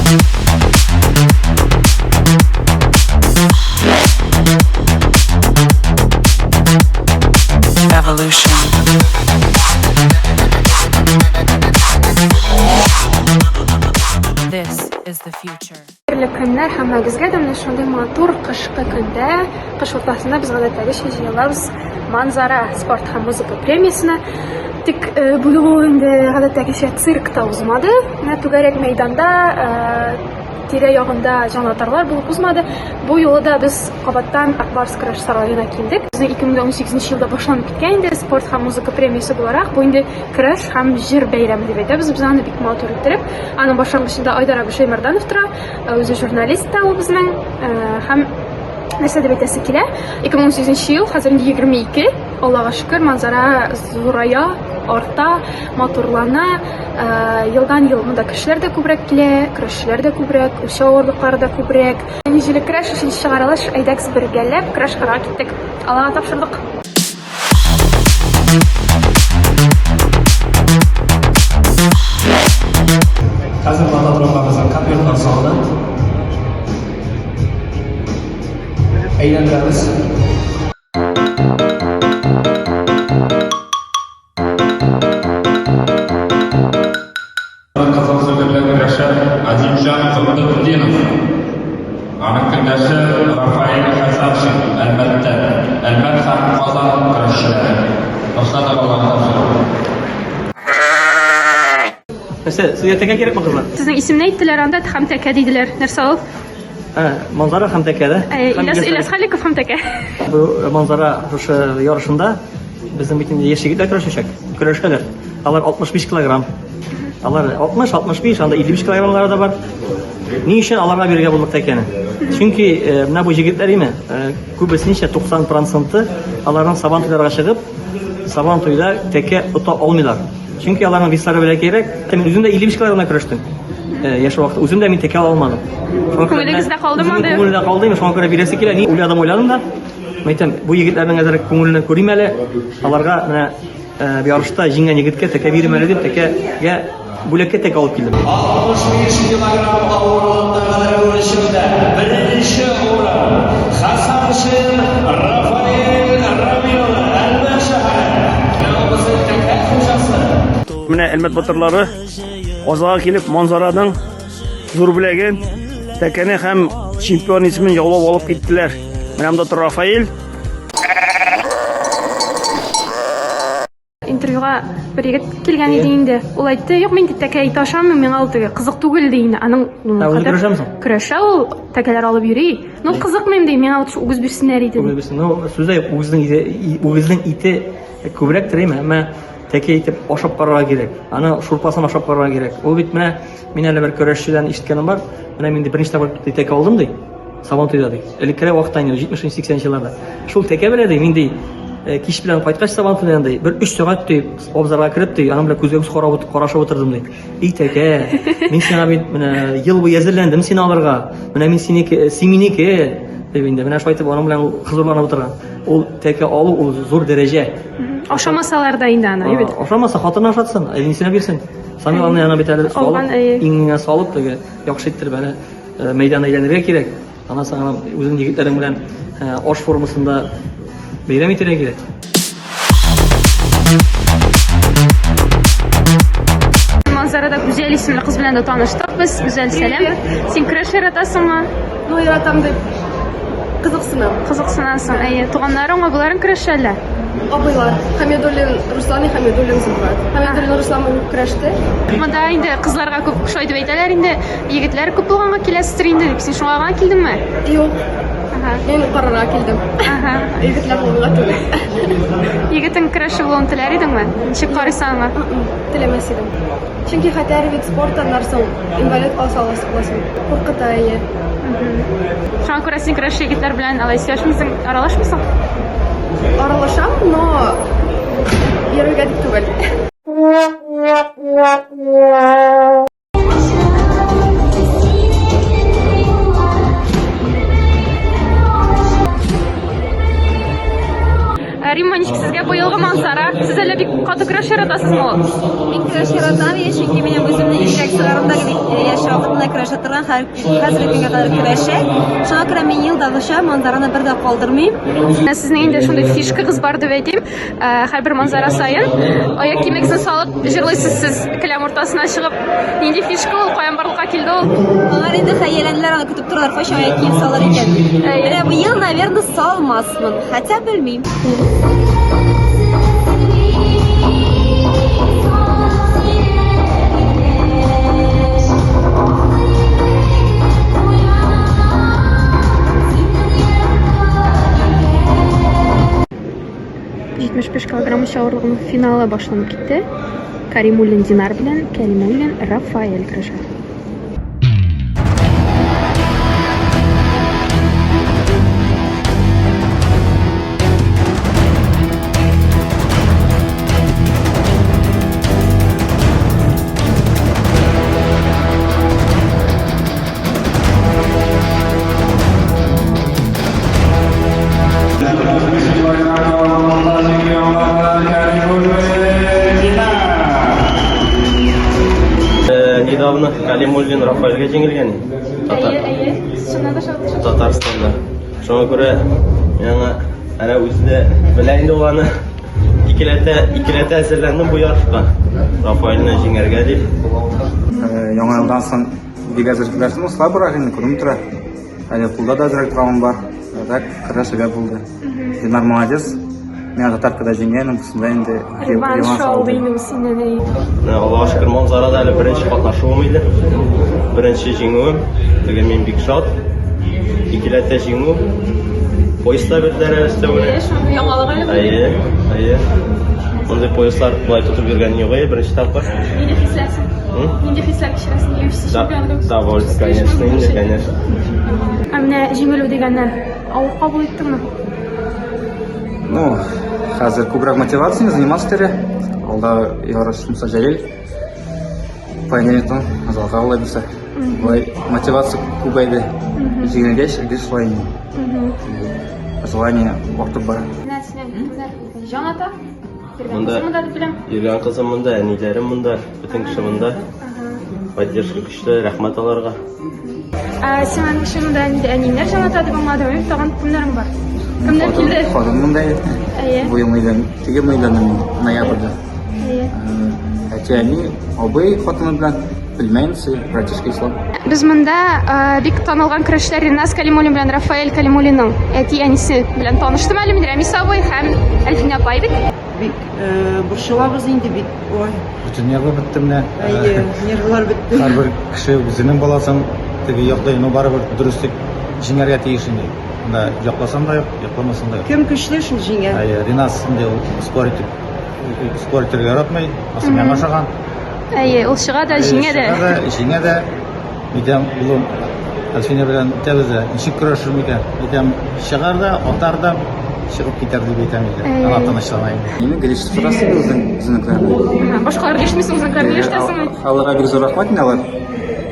Evolution. This is the future. Көннәр һәммәгезгә дә менә шундый матур кышкы көндә, кыш уртасында без гадәттәге җыелабыз Манзара спорт һәм музыка премиясенә. Тик бу юлы инде гадәттәгечә циркта узмады. Менә түгәрәк мәйданда тирә-ягында җанатарлар булып узмады. Бу юлы да без кабаттан Акбарс көрәш сараена килдек. Безнең 2018 елда башланып киткән инде спорт һәм музыка премиясе буларак, бу инде көрәш һәм җыр бәйрәме дип әйтәбез. Без аны бик матур иттереп, аның башлангычында Айдар Абушаймарданов тора, үзе журналист та ул безнең һәм нәрсә дип әйтәсе килә. 2018 ел, хәзер инде 22. Аллага шөкер, Манзара зурая, арта, матурлана. Елдан-ел монда кешеләр дә күбрәк килә, көрәшчеләр дә күбрәк, үсә авырлыклары да күбрәк. Нигезле көрәш өчен чыгарылыш, әйдәгез бергәләп көрәш кырга киттек. Аллага тапшырдык. Hozir motodromimizning kompyuter sonini aylantiramiz. Azimjon Qudratdinov, aniqlashi Rafael Hasanovich, albatta Qozon kurashchilari. Boshqa Mesela sizga taka kerakmi qizlar? Sizning ismini aytdilar, anda һәм тәкә диделәр. Нәрсә ул? Manzara һәм тәкәдә. Иләс Халиков һәм тәкә. Bu Manzara ошо ярышында безнең бит инде яшь егетләр көрәшәләр. Алар 65 килограмм. Алар 60-65, анда 55 килограммлары да бар. Ни өчен аларга бирергә булдык тәкәне? Чөнки менә бу җегетләр име, күбесенчә 90% аларның сабан туйларга чыгып, сабан туйда тәкә тота алмыйлар. Чөнки аларның веслары белән кирәк. Мин үзем дә 55 килограммда көрәштем. Яшь вакытта үзем дә мин тәкә ала алмадым. Күңелегездә калдымы анда? Күңелдә калды, шуңа күрә бирәсе килә. Ни уйладым да. Мәйтәм, бу егетләрнең әзер күңеленә күрим әле. Аларга менә бу ярышта җиңгән егеткә тәкә бирим әле дип тәкәгә бүләккә тәкә алып килдем. 65 килограмм авырлыктагы ölçümдә беренче урын Хасанович Рафаэль Рамилов Әлмәт шәһәре. Безнең тәкә хуҗасы. Менә Әлмәт батырлары Казанга килеп Манзараның зур беләген тәкәне һәм чемпион исемен яулап алып киттеләр. Менә монда тор Рафаэль. Интервьюга бер егет килгән иде инде. Ул әйтте, юк, мин тәкә итә ашамыйм, миңа ул кызык түгел ди инде. Аның көрәшә ул тәкәләр алып йөри. Ну кызыкмыйм ди, миңа үгез бирсеннәр иде. Ну сүздә үгезнең ите күбрәк тирәме, әмма тәкә итеп ашап карарга кирәк. Аны шурпасын ашап карарга кирәк. Ул бит менә мин әле бер көрәшчедән ишеткәнем бар. Менә мин беренче тапкыр тәкә алдым ди. Сабан туйда ди. Элеккерәк вакытта инде 70-80 елларда. Шул тәкә белә ди, мин ди кич белән кайткач сабан туйдан ди. Бер 3 сәгать ди, абзарга кирип ди, аның белән күзгә карашып утырдым ди. И тәкә, мин сиңа бит менә ел буе әзерләндем сине алырга. Менә мин синеке дип инде менә шулай итеп аның белән хозурланып утырган. Ул тәкә алу ул зур дәрәҗә. Ашамасалар да инде аны, бит. Ашамаса хатына ашатсын, әнисенә бирсен. Самил аны яна бит әле салып, иңеңә салып теге яхшы иттереп әле мәйданда әйләнергә кирәк. Ана саңа үзенең егетләрең белән аш формасында бәйрәм итәргә кирәк. Манзарада Гүзәл исемле кыз белән дә таныштык без. Гүзәл, сәлам. Син көрәш яратасыңмы? Ну, яратам дип кызыксынам. Кызыксынасың. Туганнарың, абыйларың көрәшәләр. Абыйлар, Хәмидуллин Руслан и Хәмидуллин Зөлфат. Хәмидуллин Руслан көрәште. Монда инде кызларга күп шулай дип әйтәләр инде. Егетләр күп булганга киләсездер инде дип. Син шуңа гына килдеңме? Юк. Мин карарга килдем. Егетләр булганга түгел. Егетең көрәшче булуын теләр идеңме? Ничек карыйсың аңа? Теләмәс идем. Чөнки хәтәр вид спорттан соң инвалид алсаласың. Куркыта ие. Шуңа күрә син көрәшче егетләр белән алай сөйләшмисең, аралашмыйсың? Аралашам, но йөрергә дип түгел. Римма, ничек сезгә бу елгы Манзара? Сез әле бик каты көрәш яратасызмы? Мин көрәш яратам, чөнки минем үземнең ирек сыгарымдагы яшь вакытында көрәш көрәшә торган хәзерге көнгә кадәр көрәшә. Шуңа күрә мин ел дагыча манзараны бер дә калдырмыйм. Сезнең инде шундый фишкагыз бар дип әйтим. Һәрбер манзара сайын аяк кимегезне салып җырлыйсыз сез келәм уртасына чыгып. Нинди фишка ул, каян барлыкка килде ул? Алар инде хәялләнделәр, аны көтеп торалар, кайчан аяк кием салыр икән. Менә бу ел, наверное, салмасмын. Хотя белмим. Килограмм чалырлыгының финалы башланып китте. Каримуллин Динар белән Кәлимуллин Рафаэль көрәшә. Недавно Калимуллин Рафаэльгә җиңелгән Татарстанда. Шуңа күрә яңа әнә үзе белә инде ул аны икеләтә әзерләндем бу ярышка. Рафаэльне җиңәргә дип. Яңа елдан соң бик әзерләште, слабрак инде күренеп тора. Әле кулда да әзрәк травма бар. Так көрәшергә булды. Динар молодец. Мен татаркада җиңгән, бусында инде Реванш алды инде ул синнән. Аллаһка шөкер, манзарада әле беренче катнашуым иде. Беренче җиңүем. Теге мин бик шат. Икеләтә җиңү. Поезда бирделәр өстәвенә. Яңалык әле. Әйе. Мондай поездлар булай тотып йөргән юк иде беренче тапкыр. Нинди хисләрсең? Нинди хисләр кичерәсең UFC чемпионлыгы? Довольно, конечно. Менә җиңелү дигәннән авыр кабул иттеңме? Ну, хәзер күбрәк мотивация заниматься тере. Алда ярыш Муса Җәлил. Понятно, азалга була бирсә. Бай мотивация күбәйде. Җиңелгәч, иде шулай инде. Желание вакыт бара. Җаната? Монда йөргән кызым монда, әниләрем монда, бөтен кеше монда. Поддержка көчле, рәхмәт аларга. Синең шунда әниләр җаната дип аңладым, тагын кемнәр бар? Кемнәр килде? Ханым монда. Бу ел мәйдан, теге мәйданның ноябрьдә. Әтиәни, абый хатыны белән белмәймсе, братишка ислам. Без монда бик танылган көрәшчеләр Ринас Калимуллин белән Рафаэль Калимуллинның әти-әнисе белән таныштым әле мин, Рәмис абый һәм Әлфинә апа идек. Бик борчылабыз инде бит. Ой, Бөтен ягы бетте менә. әйе, нервлар бетте. Һәрбер кеше үзенең баласын теге якта ну барыбер дөрестлек җиңәргә тиеш инде. Анда якласам да юк, якламасам да юк. Кем көчле шул җиңә? Әйе, Ринас инде ул спортер яратмый, асыл яңашаган. Әйе, ул чыга да җиңә дә. Җиңә дә. Идем улым Әлфинә белән тәбезә. Ничек көрәшер микән? Идем чыгар да, атар да, чыгып китәр дип әйтәм инде. Ана тынычлана инде. Мине гелеш сорасы үзенекләрне. Башкалар дишмисең, үзеңнәр яшьтәсеңме? Аларга бик зур рәхмәт инде алар.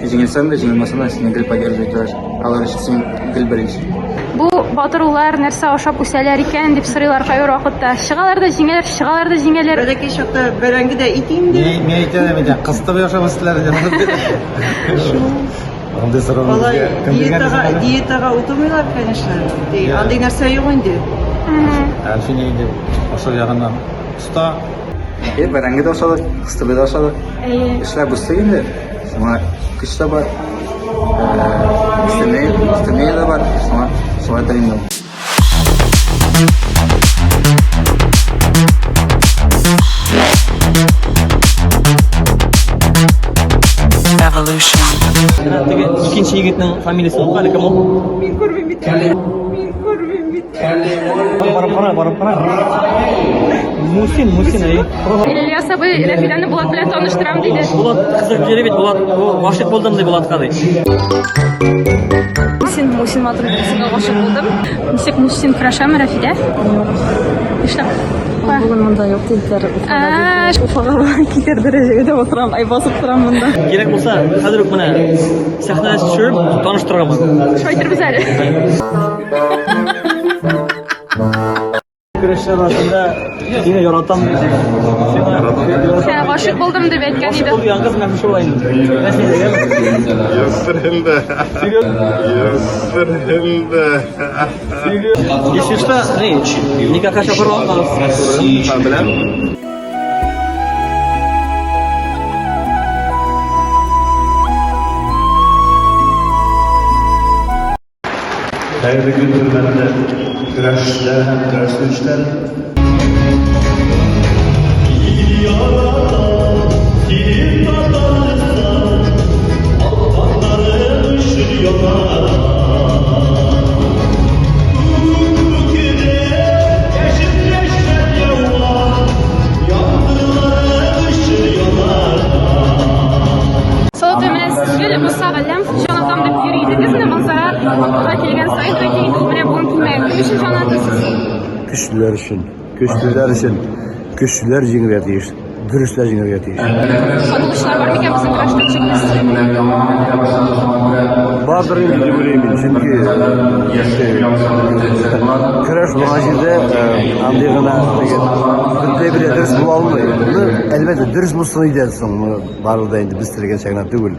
Җиңелсәм дә, җиңелмәсәм дә сине гел поддерживать итәләр. Алар өчен син гел беренче. Бу батырлар нәрсә ашап үсәләр икән дип сорыйлар кайбер вакытта. Чыгалар да җиңәләр, чыгалар да җиңәләр. Бәләкәй чакта бәрәңге дә ит инде. Мин әйтәм инде, кыстып яшәп үстеләр дип. Анда Алай диетага утырмыйлар, конечно. Андый нәрсә юк инде. Әлфинә инде ошол ягыннан уста. Бәрәңге дә ашады, кыстыбы да ашады. Эшләп үсте инде. Шуңа көч тә бар. Истемәй дә бар. Шуңа да инде. Evolution. Теге икенче егетнең фамилиясе булга әле кем ул? Мин күрмим бит. Мин күрмим бит. Барып кара. Мусин, әйе. Ильяс абый Рәфидәне Булат белән таныштырам диде. Булат кызык җире бит, Булат гашык булдым ди Булатка ди. Мусин матуритесенә гашык булдым. Ничек Мусин көрәшәме Рәфидә? Эшләп. Бүген монда юк диделәр. Уфага китер дәрәҗәгә дә утырам, ай басып торам монда. Кирәк булса, хәзер үк менә сәхнәгә төшереп таныштырырга. Шайтыр без әле. Көрәш кеше арасында сине яратам диде. Sen aşık oldum deb aytgan edi. Bo'lgan qiz men shu o'yin. Eshitishda, nikahga chaqiryapmiz. Hayırlı günlerde güreşler hem güreşler. Salat ömrüne sizce bu sağlam Jonathan deb yürüydünüz ne manzara kelgan sayın keyin mana bugün kimga kishi Jonathan Güçlüler jingirga tegish, durustlar jingirga tegish. So'nishlar bor ekan bizim kurashda chekimiz. Bardır deb o'ylayman, chunki kurash mavjida andigina bunday bir dars bo'la olmaydi. Albatta durs bo'lsa so'ng barida endi biz tirgan shaklda tugul.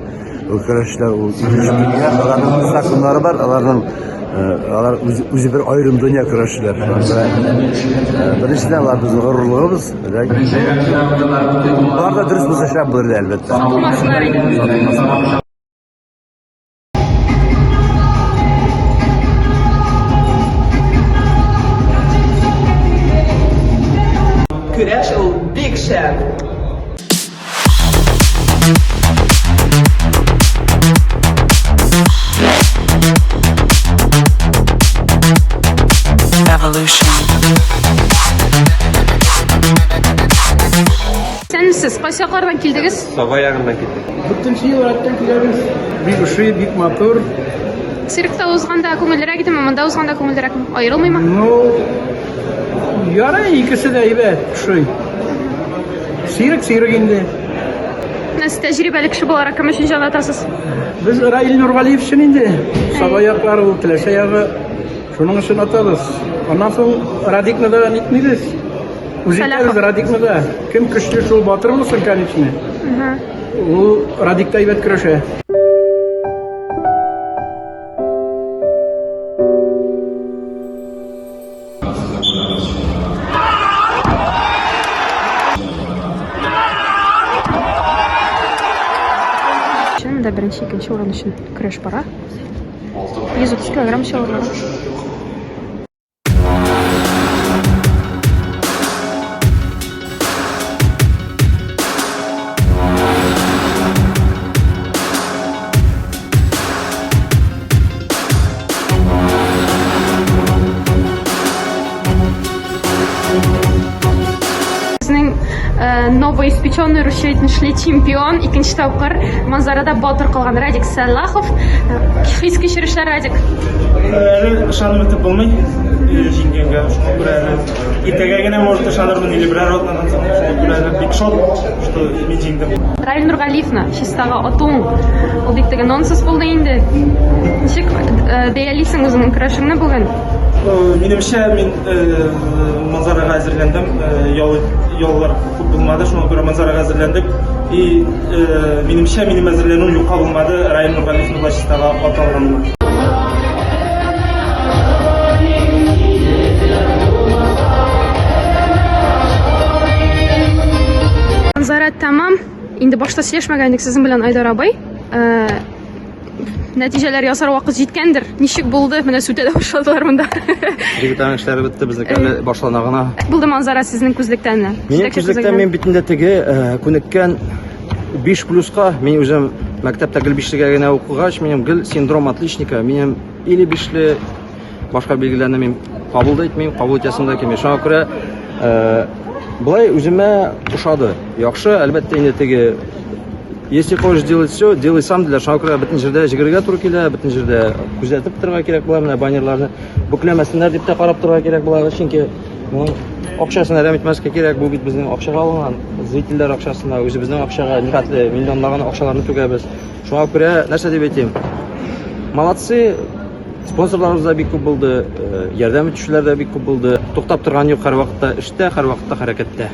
O kurashlar o ularning mustaqillari bor, ular o'zi bir ayrim dunyo kurashchilar. Birinchidan ular bizning g'ururligimiz. Ularda durust bo'lsa ishlab bo'ladi albatta. Kurash o big shot. Evolution. Siz qaysi yoqlardan keldingiz? Sabah yaqindan ketdik. Butun yillardan kelamiz. Büyük ışığı, büyük motor. Sirkda o'zganda ko'ngillirakmi, menda o'zganda ko'ngillirakmi? Ayrilmaymi? No, yara ikisi de iyi be, şey. Sirik indi. Siz tajribali kishi bo'lar ekan, shuncha aytasiz. Biz Rail Nurg'aliyev için indi. Sabah yakları, o tilese yağı. Şunun için atarız. Ondan sonra Radik'ne de gitmeyiz. Uzitteriz Radik'ne de. Kim güçlü şu batır mısın kan içine? O Radik'ta evet kırışı. Şimdi birinchi, ikkinchi o'rin uchun kurash bor. 130 kilogramm sho'rlar. Bizning novoispеченный расширительный чемпион, ikkinchi topqir manzarada botir qilgan Radik Salaxov. His kechirishlar Radik. Ishonib o'tib bo'lmay, jinganga shunga ko'ra ertagagina может ishonirman или bir rotdan shunga ko'ra big shot, что men jingdim. Rail Nurg'aliyevni Shistaga otung. U diktaga nonsiz bo'ldi endi. Nechik deyalisan o'zingning kurashingni bugun? Menimcha men manzaraga hozirlandim. Yollar ko'p bo'lmadi, shunga ko'ra manzaraga hozirlandik. Menimcha mening hozirlanuim yo'q bo'lmadi. Rail Nurg'aliyevni Shistaga otaolganman. Manzara tamam. Endi boshda silashmagandik sizin bilan Aydar abay. Natijalar yasar vaqt yetgandir. Nishik bo'ldi? Mana sutada boshladilar bunda. Yigitlarning ishlari bitti, biznikini boshlanagina. Bo'ldi manzara sizning ko'zlikdan. Mening ko'zlikdan men bitinde tegi ko'nikkan 5+ga men o'zim maktabda gil 5ligagina o'qigach, mening gil sindrom отличника, mening 55li boshqa belgilarni men qabul etmayman, qabul etyasimda kelmay. Shunga ko'ra Булай o'zimga o'xshadi. Yaxshi, albatta endi tegi если хочешь делать все, делай сам для shunga butun yerda jigirga turib keladi, butun yerda kuzatib turga kerak bo'ladi, mana bannerlarni buklamasinlar deb qarab turga kerak bo'ladi, chunki buning oqshasini ramitmasga kerak, bu bit bizning oqshaga olingan, zeytillar oqshasini o'zi bizning oqshaga niqatli millionlagan oqshalarni tugaymiz. Shunga ko'ra narsa deb aytayim. Молодцы, Спонсорларыбыз да бик күп булды, ярдәм итүчеләр дә бик күп булды. Туктап торган юк, һәр вакытта эштә, һәр вакытта хәрәкәттә.